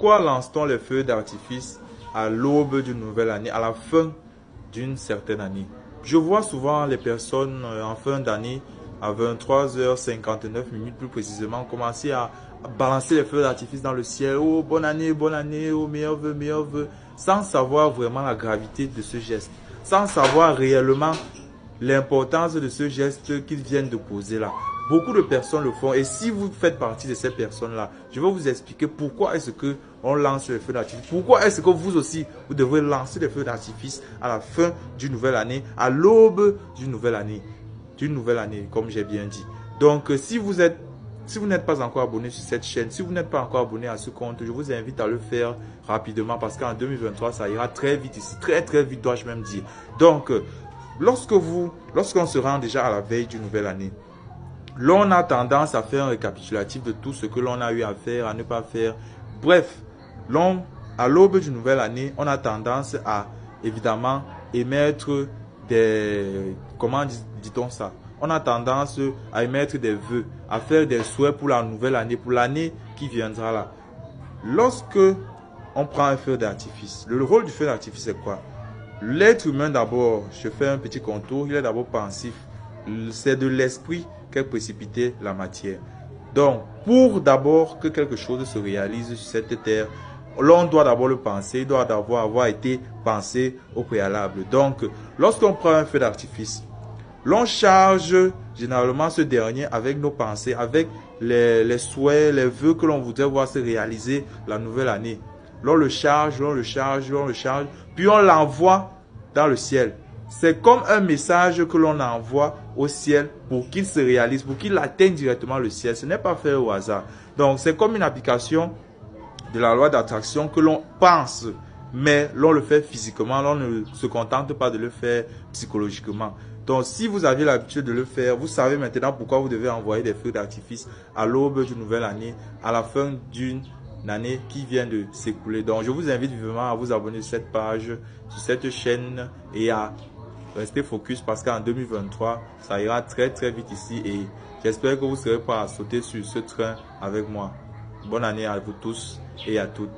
Pourquoi lance-t-on les feux d'artifice à l'aube d'une nouvelle année, à la fin d'une certaine année? Je vois souvent les personnes en fin d'année, à 23h59 plus précisément, commencer à balancer les feux d'artifice dans le ciel. Oh, bonne année, oh, meilleurs vœux, sans savoir vraiment la gravité de ce geste, sans savoir réellement l'importance de ce geste qu'ils viennent de poser là. Beaucoup de personnes le font et si vous faites partie de ces personnes-là, je vais vous expliquer pourquoi est-ce que on lance les feux d'artifice. Pourquoi est-ce que vous aussi, vous devrez lancer les feux d'artifice à la fin d'une nouvelle année, à l'aube d'une nouvelle année. Comme j'ai bien dit. Donc, si vous n'êtes pas encore abonné sur cette chaîne, si vous n'êtes pas encore abonné à ce compte, je vous invite à le faire rapidement parce qu'en 2023, ça ira très vite ici. Très, très vite, dois-je même dire. Donc, lorsqu'on se rend déjà à la veille d'une nouvelle année, l'on a tendance à faire un récapitulatif de tout ce que l'on a eu à faire, à ne pas faire. Bref, à l'aube d'une nouvelle année, on a tendance à, évidemment, émettre des... Comment dit-on ça? On a tendance à émettre des vœux, à faire des souhaits pour la nouvelle année, pour l'année qui viendra là. Lorsque on prend un feu d'artifice, le rôle du feu d'artifice c'est quoi? L'être humain d'abord, je fais un petit contour, il est d'abord pensif. C'est de l'esprit qu'est précipitée la matière. Donc, pour d'abord que quelque chose se réalise sur cette terre, l'on doit d'abord le penser, il doit avoir été pensé au préalable. Donc, lorsqu'on prend un feu d'artifice, l'on charge généralement ce dernier avec nos pensées, avec les souhaits, les vœux que l'on voudrait voir se réaliser la nouvelle année. L'on le charge, puis on l'envoie dans le ciel. C'est comme un message que l'on envoie au ciel pour qu'il se réalise, pour qu'il atteigne directement le ciel. Ce n'est pas fait au hasard. Donc, c'est comme une application de la loi d'attraction que l'on pense, mais l'on le fait physiquement. L'on ne se contente pas de le faire psychologiquement. Donc, si vous avez l'habitude de le faire, vous savez maintenant pourquoi vous devez envoyer des feux d'artifice à l'aube d'une nouvelle année, à la fin d'une année qui vient de s'écouler. Donc, je vous invite vivement à vous abonner sur cette page, sur cette chaîne et à rester focus parce qu'en 2023, ça ira très très vite ici et j'espère que vous serez prêts à sauter sur ce train avec moi. Bonne année à vous tous et à toutes.